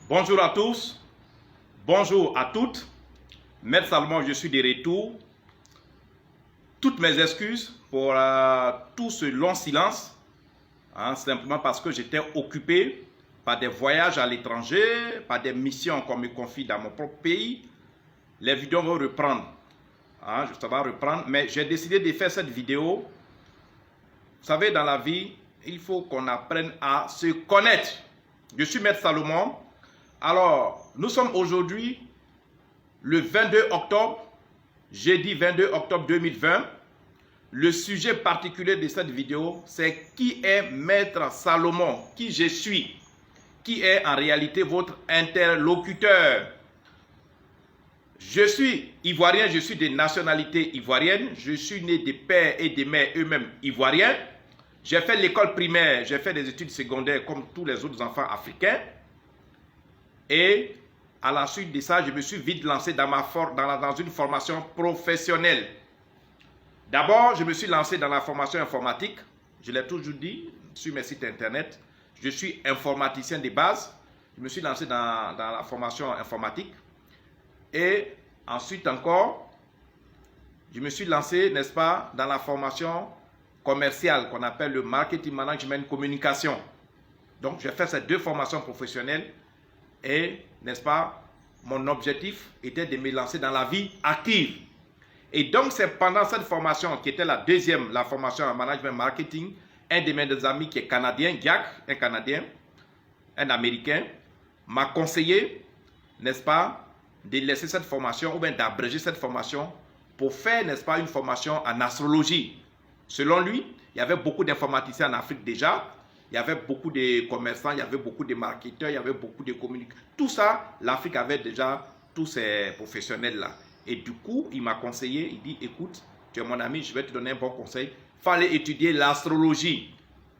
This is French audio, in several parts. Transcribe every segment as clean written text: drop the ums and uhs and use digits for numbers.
Bonjour à tous, bonjour à toutes. Maître Salomon, je suis de retour. Toutes mes excuses pour tout ce long silence, simplement parce que j'étais occupé par des voyages à l'étranger, par des missions qu'on me confie dans mon propre pays. Les vidéos vont reprendre, ça va reprendre, mais j'ai décidé de faire cette vidéo. Vous savez, dans la vie, il faut qu'on apprenne à se connaître. Je suis Maître Salomon. Alors, nous sommes aujourd'hui le 22 octobre, jeudi 22 octobre 2020. Le sujet particulier de cette vidéo, c'est qui est Maître Salomon, qui je suis, qui est en réalité votre interlocuteur. Je suis ivoirien, je suis de nationalité ivoirienne, je suis né de pères et de mères eux-mêmes ivoiriens. J'ai fait l'école primaire, j'ai fait des études secondaires comme tous les autres enfants africains. Et à la suite de ça, je me suis vite lancé dans une formation professionnelle. D'abord, je me suis lancé dans la formation informatique. Je l'ai toujours dit sur mes sites internet. Je suis informaticien de base. Je me suis lancé dans la formation informatique. Et ensuite encore, je me suis lancé, n'est-ce pas, dans la formation commerciale qu'on appelle le marketing management communication. Donc, j'ai fait ces deux formations professionnelles. Et, n'est-ce pas, mon objectif était de me lancer dans la vie active. Et donc, c'est pendant cette formation, qui était la deuxième, la formation en management marketing, un de mes amis qui est canadien, Jack, un Canadien, un Américain, m'a conseillé, n'est-ce pas, de laisser cette formation ou bien d'abréger cette formation pour faire, n'est-ce pas, une formation en astrologie. Selon lui, il y avait beaucoup d'informaticiens en Afrique déjà. Il y avait beaucoup de commerçants, il y avait beaucoup de marketeurs, il y avait beaucoup de communicateurs. Tout ça, l'Afrique avait déjà tous ces professionnels-là. Et du coup, il m'a conseillé, il dit, écoute, tu es mon ami, je vais te donner un bon conseil. Il fallait étudier l'astrologie.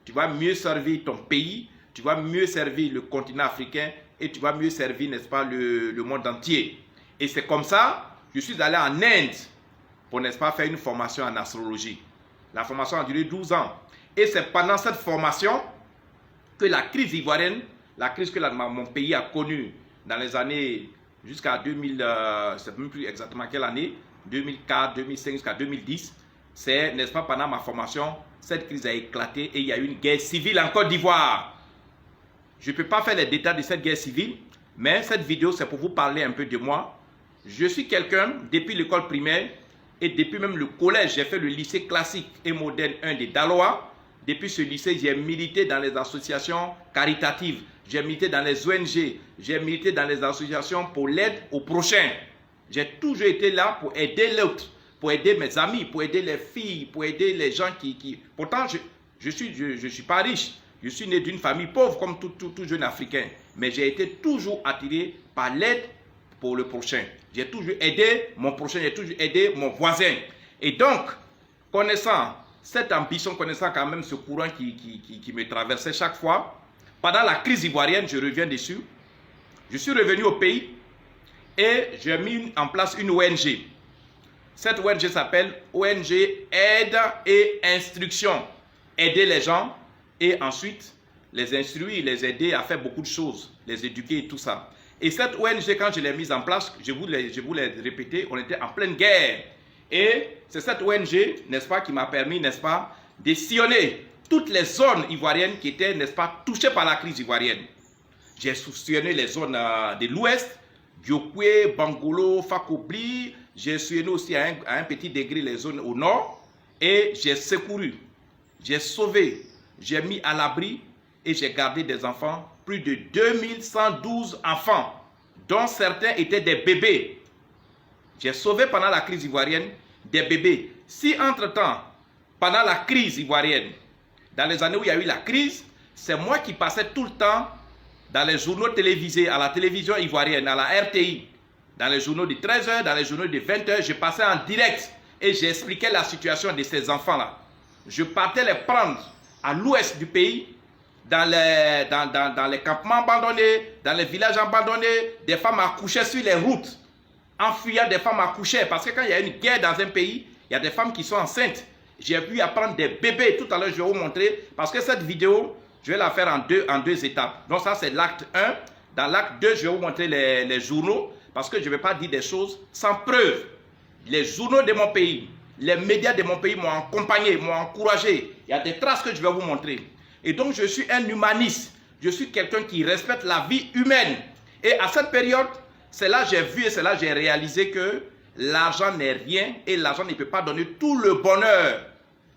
Tu vas mieux servir ton pays, tu vas mieux servir le continent africain et tu vas mieux servir, n'est-ce pas, le monde entier. Et c'est comme ça, je suis allé en Inde pour, n'est-ce pas, faire une formation en astrologie. La formation a duré 12 ans. Et c'est pendant cette formation que la crise ivoirienne, la crise que mon pays a connue dans les années jusqu'à 2000, je ne sais même plus exactement quelle année, 2004, 2005 jusqu'à 2010, c'est, n'est-ce pas, pendant ma formation, cette crise a éclaté et il y a eu une guerre civile en Côte d'Ivoire. Je ne peux pas faire les détails de cette guerre civile, mais cette vidéo, c'est pour vous parler un peu de moi. Je suis quelqu'un, depuis l'école primaire et depuis même le collège, j'ai fait le lycée classique et moderne 1 de Daloa. Depuis ce lycée, j'ai milité dans les associations caritatives, j'ai milité dans les ONG, j'ai milité dans les associations pour l'aide aux prochains. J'ai toujours été là pour aider l'autre, pour aider mes amis, pour aider les filles, pour aider les gens qui... Pourtant, je suis pas riche, je suis né d'une famille pauvre comme tout jeune Africain, mais j'ai été toujours attiré par l'aide pour le prochain. J'ai toujours aidé mon prochain, j'ai toujours aidé mon voisin. Et donc, connaissant cette ambition, connaissant quand même ce courant qui me traversait chaque fois, pendant la crise ivoirienne, je reviens dessus, je suis revenu au pays et j'ai mis en place une ONG. Cette ONG s'appelle ONG Aide et Instruction. Aider les gens et ensuite les instruire, les aider à faire beaucoup de choses, les éduquer et tout ça. Et cette ONG, quand je l'ai mise en place, je vous l'ai répété, on était en pleine guerre. Et c'est cette ONG, n'est-ce pas, qui m'a permis, n'est-ce pas, de sillonner toutes les zones ivoiriennes qui étaient, n'est-ce pas, touchées par la crise ivoirienne. J'ai sillonné les zones de l'Ouest, Diokwe, Bangolo, Fakobli. J'ai sillonné aussi à un petit degré les zones au Nord. Et j'ai secouru, j'ai sauvé, j'ai mis à l'abri et j'ai gardé des enfants, plus de 2112 enfants, dont certains étaient des bébés. J'ai sauvé pendant la crise ivoirienne des bébés. Si entre-temps, pendant la crise ivoirienne, dans les années où il y a eu la crise, c'est moi qui passais tout le temps dans les journaux télévisés, à la télévision ivoirienne, à la RTI, dans les journaux de 13h, dans les journaux de 20h, je passais en direct et j'expliquais la situation de ces enfants-là. Je partais les prendre à l'ouest du pays, dans les campements abandonnés, dans les villages abandonnés, des femmes accouchaient sur les routes. En fuyant, des femmes accouchaient. Parce que quand il y a une guerre dans un pays, il y a des femmes qui sont enceintes. J'ai pu apprendre des bébés. Tout à l'heure, je vais vous montrer. Parce que cette vidéo, je vais la faire en deux étapes. Donc ça, c'est l'acte 1. Dans l'acte 2, je vais vous montrer les journaux, parce que je ne vais pas dire des choses sans preuve. Les journaux de mon pays, les médias de mon pays m'ont accompagné, m'ont encouragé. Il y a des traces que je vais vous montrer. Et donc, je suis un humaniste. Je suis quelqu'un qui respecte la vie humaine. Et à cette période, c'est là que j'ai vu et c'est là que j'ai réalisé que l'argent n'est rien et l'argent ne peut pas donner tout le bonheur.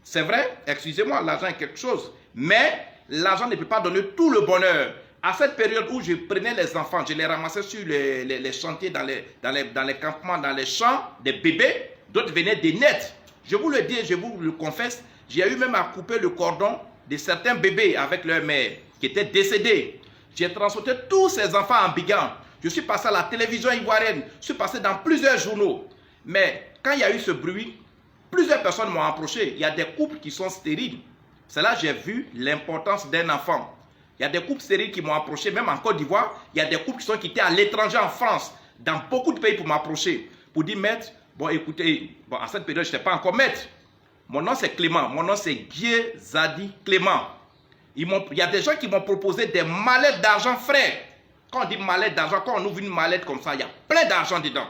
C'est vrai, excusez-moi, l'argent est quelque chose. Mais l'argent ne peut pas donner tout le bonheur. À cette période où je prenais les enfants, je les ramassais sur les chantiers, dans les campements, dans les champs, des bébés, d'autres venaient des nets. Je vous le dis, je vous le confesse, j'ai eu même à couper le cordon de certains bébés avec leur mère qui étaient décédés. J'ai transporté tous ces enfants en Abidjan. Je suis passé à la télévision ivoirienne, je suis passé dans plusieurs journaux. Mais quand il y a eu ce bruit, plusieurs personnes m'ont approché. Il y a des couples qui sont stériles. C'est là que j'ai vu l'importance d'un enfant. Il y a des couples stériles qui m'ont approché, même en Côte d'Ivoire. Il y a des couples qui sont quittés à l'étranger, en France, dans beaucoup de pays pour m'approcher. Pour dire, maître, bon écoutez, bon, à cette période, je n'étais pas encore maître. Mon nom c'est Clément, mon nom c'est Guy Zadi Clément. Il y a des gens qui m'ont proposé des mallettes d'argent frais. Quand on dit mallette d'argent, quand on ouvre une mallette comme ça, il y a plein d'argent dedans.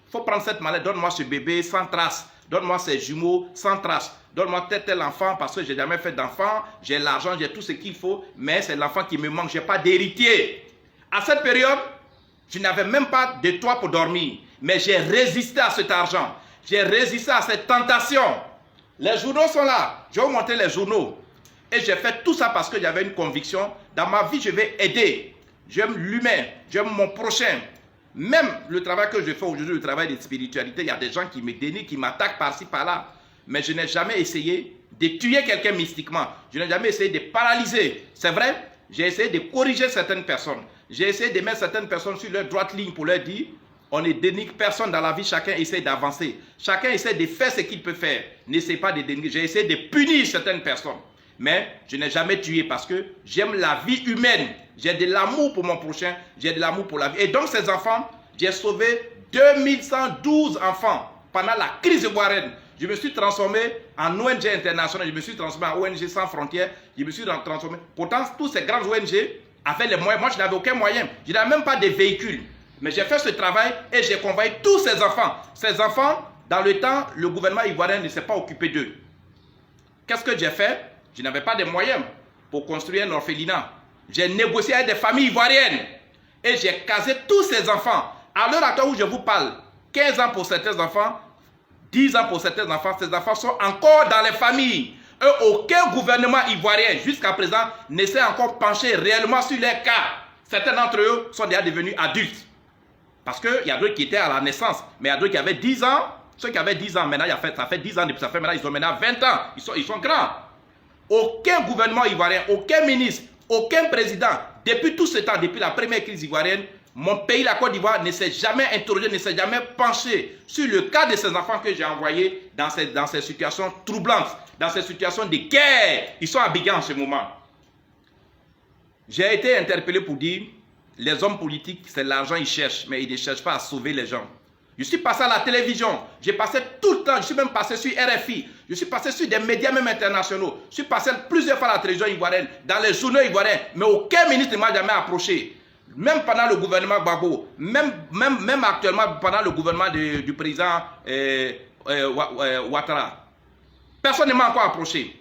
Il faut prendre cette mallette, donne-moi ce bébé sans trace. Donne-moi ces jumeaux sans trace. Donne-moi tel enfant parce que je n'ai jamais fait d'enfant. J'ai l'argent, j'ai tout ce qu'il faut. Mais c'est l'enfant qui me manque. Je n'ai pas d'héritier. À cette période, je n'avais même pas de toit pour dormir. Mais j'ai résisté à cet argent. J'ai résisté à cette tentation. Les journaux sont là. Je vais vous montrer les journaux. Et j'ai fait tout ça parce que j'avais une conviction. Dans ma vie, je vais aider. J'aime l'humain. J'aime mon prochain. Même le travail que je fais aujourd'hui, le travail de spiritualité, il y a des gens qui me dénigrent, qui m'attaquent par-ci, par-là. Mais je n'ai jamais essayé de tuer quelqu'un mystiquement. Je n'ai jamais essayé de paralyser. C'est vrai, j'ai essayé de corriger certaines personnes. J'ai essayé de mettre certaines personnes sur leur droite ligne pour leur dire, on ne dénigre personne dans la vie, chacun essaie d'avancer. Chacun essaie de faire ce qu'il peut faire. N'essaie pas de dénigrer. J'ai essayé de punir certaines personnes. Mais je n'ai jamais tué parce que j'aime la vie humaine. J'ai de l'amour pour mon prochain. J'ai de l'amour pour la vie. Et donc ces enfants, j'ai sauvé 2112 enfants pendant la crise ivoirienne. Je me suis transformé en ONG internationale. Je me suis transformé en ONG sans frontières. Je me suis transformé. Pourtant, tous ces grandes ONG avaient les moyens. Moi, je n'avais aucun moyen. Je n'avais même pas de véhicule. Mais j'ai fait ce travail et j'ai convoyé tous ces enfants. Ces enfants, dans le temps, le gouvernement ivoirien ne s'est pas occupé d'eux. Qu'est-ce que j'ai fait? Je n'avais pas de moyens pour construire un orphelinat. J'ai négocié avec des familles ivoiriennes et j'ai casé tous ces enfants. À l'heure actuelle où je vous parle, 15 ans pour certains enfants, 10 ans pour certains enfants, ces enfants sont encore dans les familles. Et aucun gouvernement ivoirien jusqu'à présent ne s'est encore penché réellement sur les cas. Certains d'entre eux sont déjà devenus adultes. Parce qu'il y a d'autres qui étaient à la naissance, mais il y a d'autres qui avaient 10 ans. Ceux qui avaient 10 ans, maintenant, ça fait 10 ans, ça fait maintenant, ils ont maintenant 20 ans. Ils sont grands. Aucun gouvernement ivoirien, aucun ministre, aucun président, depuis tout ce temps, depuis la première crise ivoirienne, mon pays, la Côte d'Ivoire, ne s'est jamais interrogé, ne s'est jamais penché sur le cas de ces enfants que j'ai envoyés dans ces situations troublantes, dans ces situations de guerre. Ils sont à Abidjan en ce moment. J'ai été interpellé pour dire, les hommes politiques, c'est l'argent qu'ils cherchent, mais ils ne cherchent pas à sauver les gens. Je suis passé à la télévision, j'ai passé tout le temps, je suis même passé sur RFI, je suis passé sur des médias même internationaux, je suis passé plusieurs fois à la télévision ivoirienne, dans les journaux ivoiriens, mais aucun ministre ne m'a jamais approché. Même pendant le gouvernement Gbagbo, même actuellement pendant le gouvernement du président Ouattara, personne ne m'a encore approché.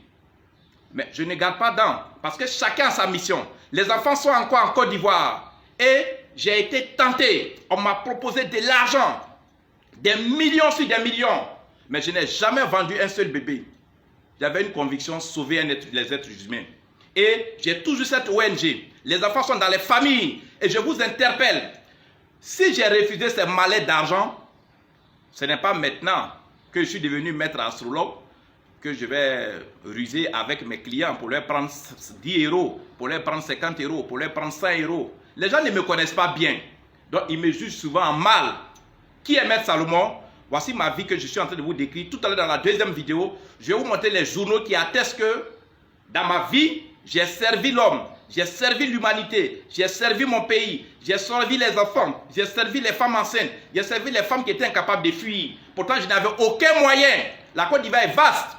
Mais je ne garde pas dents, parce que chacun a sa mission. Les enfants sont encore en Côte d'Ivoire, et j'ai été tenté, on m'a proposé de l'argent, des millions sur des millions. Mais je n'ai jamais vendu un seul bébé. J'avais une conviction, sauver les êtres humains. Et j'ai toujours cette ONG. Les enfants sont dans les familles. Et je vous interpelle. Si j'ai refusé ces mallettes d'argent, ce n'est pas maintenant que je suis devenu maître astrologue que je vais ruser avec mes clients pour leur prendre 10 euros, pour leur prendre 50 euros, pour leur prendre 100 euros. Les gens ne me connaissent pas bien. Donc ils me jugent souvent en mal. Qui est Maître Salomon? Voici ma vie que je suis en train de vous décrire. Tout à l'heure dans la deuxième vidéo, je vais vous montrer les journaux qui attestent que dans ma vie, j'ai servi l'homme, j'ai servi l'humanité, j'ai servi mon pays, j'ai servi les enfants, j'ai servi les femmes enceintes, j'ai servi les femmes qui étaient incapables de fuir. Pourtant, je n'avais aucun moyen. La Côte d'Ivoire est vaste.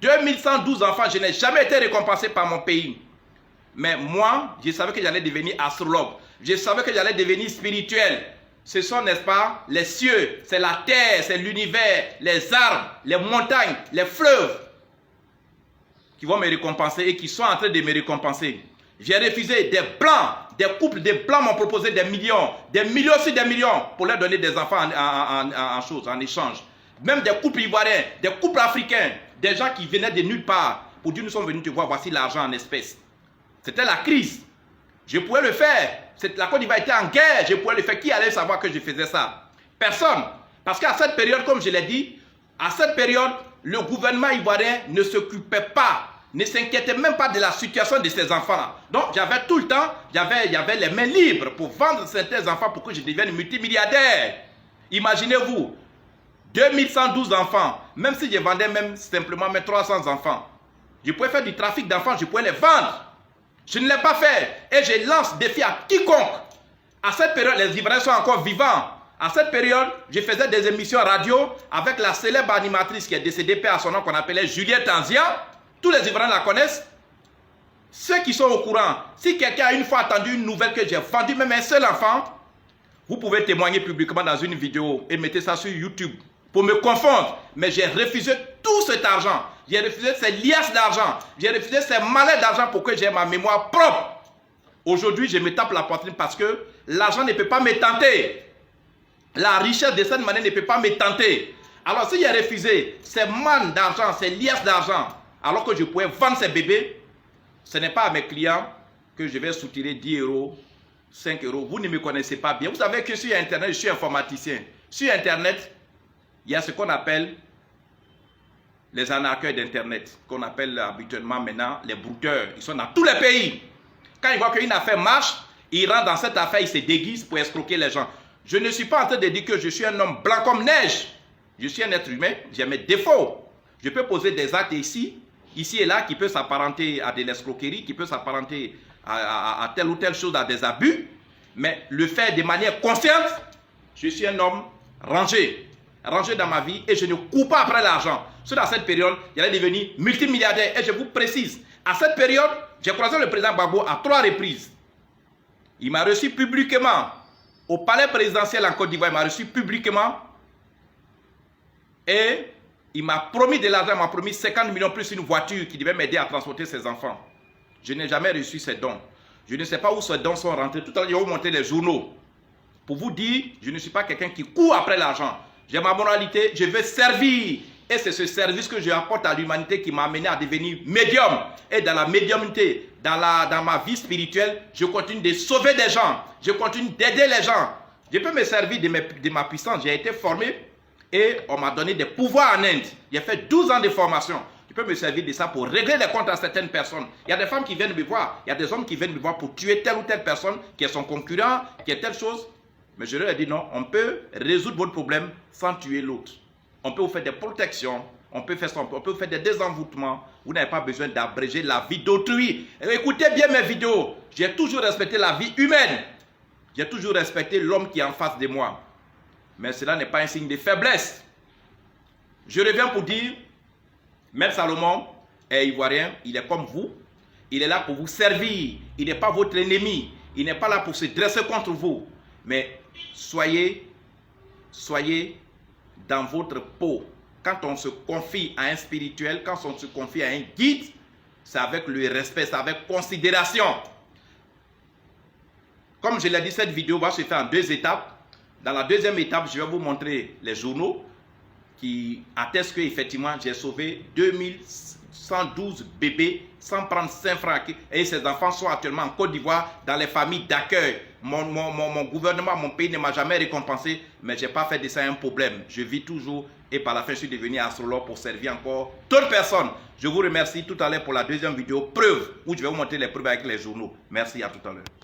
2112 enfants, je n'ai jamais été récompensé par mon pays. Mais moi, je savais que j'allais devenir astrologue. Je savais que j'allais devenir spirituel. Ce sont, n'est-ce pas, les cieux, c'est la terre, c'est l'univers, les arbres, les montagnes, les fleuves qui vont me récompenser et qui sont en train de me récompenser. J'ai refusé des blancs, des couples de blancs m'ont proposé des millions sur des millions pour leur donner des enfants en échange. Même des couples ivoiriens, des couples africains, des gens qui venaient de nulle part pour dire nous sommes venus te voir, voici l'argent en espèces. C'était la crise. Je pouvais le faire. La Côte d'Ivoire était en guerre. Je pouvais le faire. Qui allait savoir que je faisais ça? Personne. Parce qu'à cette période, comme je l'ai dit, à cette période, le gouvernement ivoirien ne s'occupait pas, ne s'inquiétait même pas de la situation de ces enfants-là. Donc, j'avais tout le temps, j'avais les mains libres pour vendre certains enfants pour que je devienne multimilliardaire. Imaginez-vous, 2112 enfants, même si je vendais même simplement mes 300 enfants, je pouvais faire du trafic d'enfants, je pouvais les vendre. Je ne l'ai pas fait et je lance défi à quiconque. À cette période, les Ivoiriens sont encore vivants. À cette période, je faisais des émissions radio avec la célèbre animatrice qui est décédée, paix à son nom, qu'on appelait Juliette Tanzia. Tous les Ivoiriens la connaissent. Ceux qui sont au courant, si quelqu'un a une fois entendu une nouvelle que j'ai vendu même un seul enfant, vous pouvez témoigner publiquement dans une vidéo et mettez ça sur YouTube pour me confondre. Mais j'ai refusé tout cet argent. J'ai refusé ces liasses d'argent. J'ai refusé ces malais d'argent pour que j'ai ma mémoire propre. Aujourd'hui, je me tape la poitrine parce que l'argent ne peut pas me tenter. La richesse de cette manière ne peut pas me tenter. Alors si j'ai refusé ces mannes d'argent, ces liasses d'argent, alors que je pouvais vendre ces bébés, ce n'est pas à mes clients que je vais soutirer 10 euros, 5 euros. Vous ne me connaissez pas bien. Vous savez que sur Internet, je suis informaticien. Sur Internet, il y a ce qu'on appelle les arnaqueurs d'Internet, qu'on appelle habituellement maintenant les brouteurs. Ils sont dans tous les pays. Quand ils voient qu'une affaire marche, ils rentrent dans cette affaire, ils se déguisent pour escroquer les gens. Je ne suis pas en train de dire que je suis un homme blanc comme neige. Je suis un être humain, j'ai mes défauts. Je peux poser des actes ici et là, qui peut s'apparenter à de l'escroquerie, qui peut s'apparenter à telle ou telle chose, à des abus. Mais le faire de manière consciente, je suis un homme rangé dans ma vie et je ne cours pas après l'argent. Sur cette période, j'allais devenir multimilliardaire. Et je vous précise, à cette période, j'ai croisé le président Gbagbo à 3 reprises. Il m'a reçu publiquement au palais présidentiel en Côte d'Ivoire. Il m'a reçu publiquement et il m'a promis de l'argent. Il m'a promis 50 millions plus une voiture qui devait m'aider à transporter ses enfants. Je n'ai jamais reçu ces dons. Je ne sais pas où ces dons sont rentrés. Tout à l'heure, je vais vous montrer les journaux pour vous dire, je ne suis pas quelqu'un qui court après l'argent. J'ai ma moralité, je veux servir. Et c'est ce service que je apporte à l'humanité qui m'a amené à devenir médium. Et dans la médiumnité, dans ma vie spirituelle, je continue de sauver des gens. Je continue d'aider les gens. Je peux me servir de ma puissance. J'ai été formé et on m'a donné des pouvoirs en Inde. J'ai fait 12 ans de formation. Je peux me servir de ça pour régler les comptes à certaines personnes. Il y a des femmes qui viennent me voir. Il y a des hommes qui viennent me voir pour tuer telle ou telle personne qui est son concurrent, qui est telle chose. Mais je leur ai dit non, on peut résoudre votre problème sans tuer l'autre. On peut vous faire des protections, on peut faire ça, on peut vous faire des désenvoûtements. Vous n'avez pas besoin d'abréger la vie d'autrui. Écoutez bien mes vidéos. J'ai toujours respecté la vie humaine. J'ai toujours respecté l'homme qui est en face de moi. Mais cela n'est pas un signe de faiblesse. Je reviens pour dire, Maître Salomon est ivoirien, il est comme vous. Il est là pour vous servir. Il n'est pas votre ennemi. Il n'est pas là pour se dresser contre vous. Mais soyez dans votre peau. Quand on se confie à un spirituel, quand on se confie à un guide, c'est avec le respect, c'est avec considération. Comme je l'ai dit, cette vidéo va se faire en 2 étapes. Dans la 2e étape, je vais vous montrer les journaux qui attestent qu'effectivement, j'ai sauvé 2112 bébés sans prendre 5 francs. Et ces enfants sont actuellement en Côte d'Ivoire dans les familles d'accueil. Mon gouvernement, mon pays ne m'a jamais récompensé, mais je n'ai pas fait de ça un problème. Je vis toujours et par la fin, je suis devenu astrologue pour servir encore d'autres personnes. Je vous remercie tout à l'heure pour la 2e vidéo, preuve, où je vais vous montrer les preuves avec les journaux. Merci, à tout à l'heure.